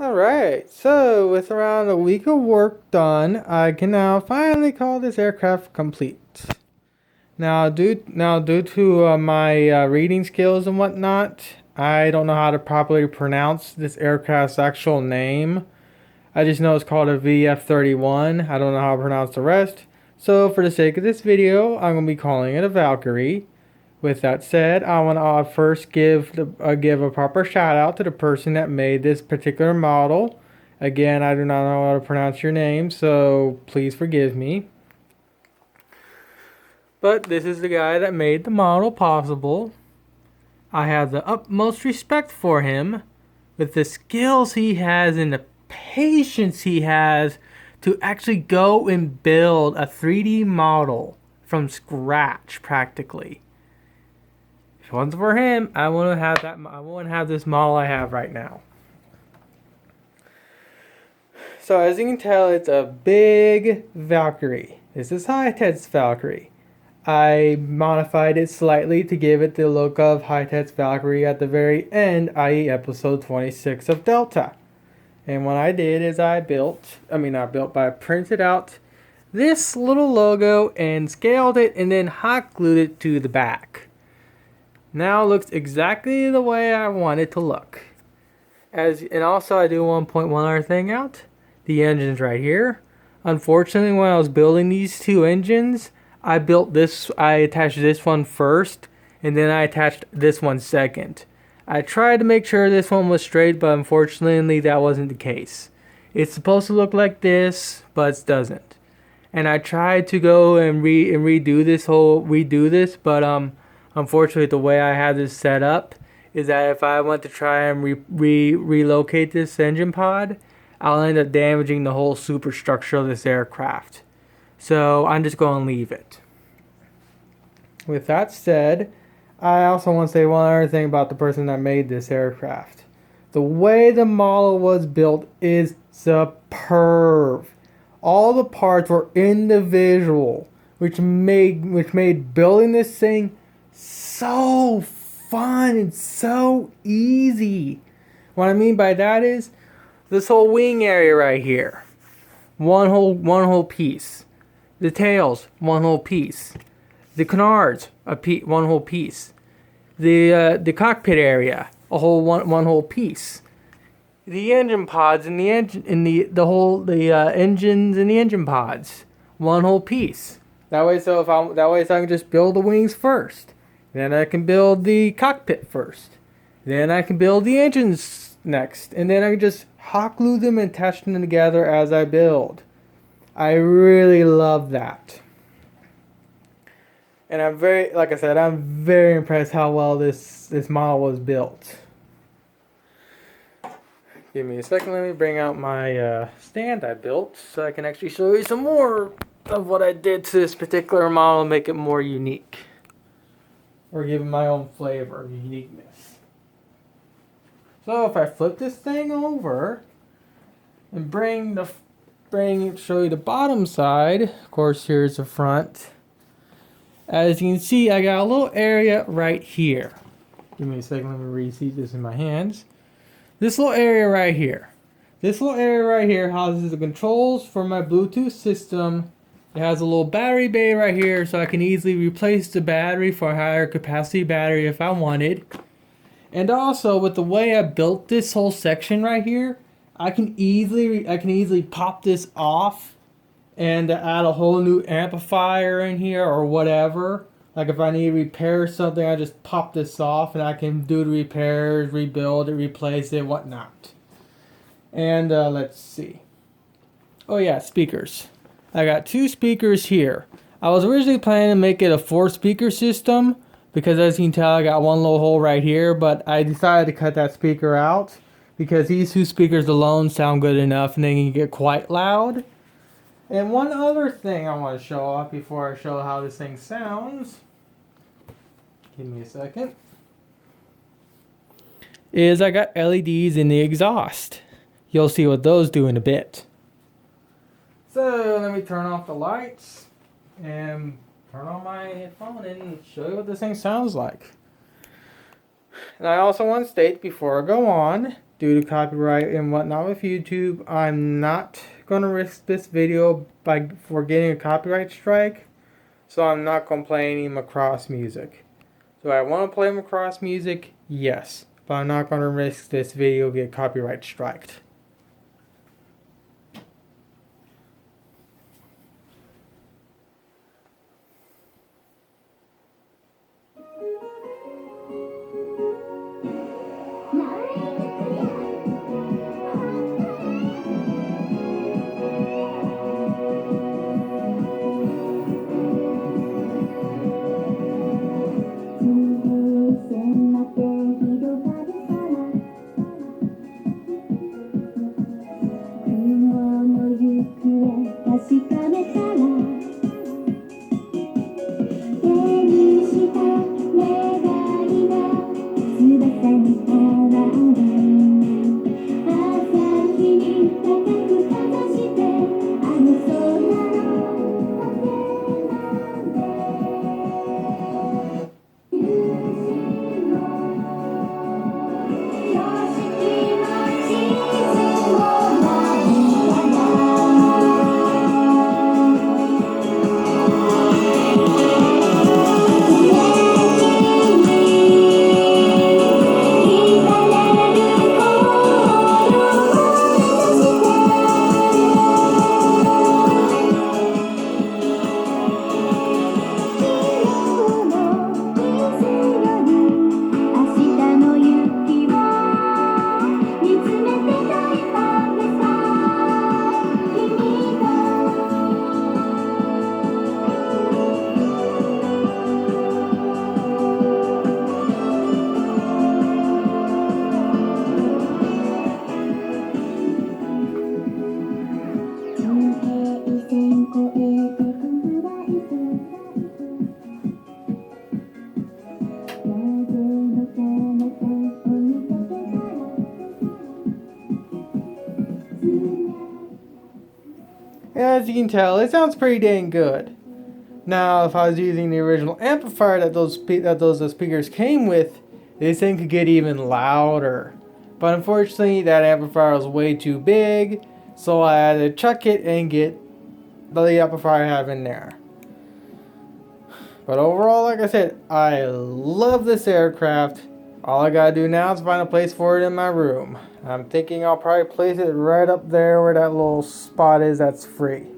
Alright, so with around a week of work done, I can now finally call this aircraft complete. Now due to my reading skills and whatnot, I don't know how to properly pronounce this aircraft's actual name. I just know it's called a VF-31. I don't know how to pronounce the rest. So for the sake of this video, I'm going to be calling it a Valkyrie. With that said, I want to first give a proper shout out to the person that made this particular model. Again, I do not know how to pronounce your name, so please forgive me. But this is the guy that made the model possible. I have the utmost respect for him with the skills he has and the patience he has to actually go and build a 3D model from scratch practically. If it wasn't for him, I wouldn't have that. I wouldn't have this model I have right now. So as you can tell, it's a big Valkyrie. This is High-Tech's Valkyrie. I modified it slightly to give it the look of High-Tech's Valkyrie at the very end, i.e. episode 26 of Delta. And what I did is I printed out this little logo and scaled it and then hot glued it to the back. Now it looks exactly the way I want it to look. And also I do want to point one other thing out. The engine's right here. Unfortunately, when I was building these two engines, I attached this one first, and then I attached this one second. I tried to make sure this one was straight, but unfortunately that wasn't the case. It's supposed to look like this, but it doesn't. And I tried to go and redo this, but unfortunately, the way I have this set up is that if I want to try and relocate this engine pod, I'll end up damaging the whole superstructure of this aircraft. So I'm just going to leave it. With that said, I also want to say one other thing about the person that made this aircraft. The way the model was built is superb. All the parts were individual, which made building this thing so fun and so easy. What I mean by that is this whole wing area right here, one whole piece. The tails, one whole piece. The canards, one whole piece. The cockpit area, one whole piece. The engine pods and the engines and the engine pods, one whole piece. That way, so I can just build the wings first. Then I can build the cockpit first. Then I can build the engines next. And then I can just hot glue them and attach them together as I build. I really love that. And I'm very impressed how well this model was built. Give me a second, let me bring out my stand I built so I can actually show you some more of what I did to this particular model and make it more unique. Or give it my own flavor of uniqueness. So if I flip this thing over and show you the bottom side, of course here's the front. As you can see, I got a little area right here. Give me a second, let me reseat this in my hands. This little area right here. This little area right here houses the controls for my Bluetooth system. It has a little battery bay right here, so I can easily replace the battery for a higher capacity battery if I wanted. And also, with the way I built this whole section right here, I can easily pop this off and add a whole new amplifier in here or whatever. Like if I need to repair something, I just pop this off and I can do the repairs, rebuild it, replace it, whatnot. And let's see. Oh yeah, speakers. I got 2 speakers here. I was originally planning to make it a 4-speaker system because as you can tell, I got one little hole right here, but I decided to cut that speaker out because these 2 speakers alone sound good enough and they can get quite loud. And one other thing I want to show off before I show how this thing sounds, give me a second, is I got LEDs in the exhaust. You'll see what those do in a bit. So let me turn off the lights and turn on my headphone and show you what this thing sounds like. And I also want to state before I go on due to copyright and whatnot with YouTube, I'm not gonna risk this video for getting a copyright strike. So I'm not gonna play any Macross music. Do I want to play Macross music? Yes, but I'm not gonna risk this video get copyright striked. As you can tell, it sounds pretty dang good. Now, if I was using the original amplifier that those speakers came with, this thing could get even louder. But unfortunately, that amplifier was way too big, so I had to chuck it and get the amplifier I have in there. But overall, like I said, I love this aircraft. All I gotta do now is find a place for it in my room. I'm thinking I'll probably place it right up there where that little spot is that's free.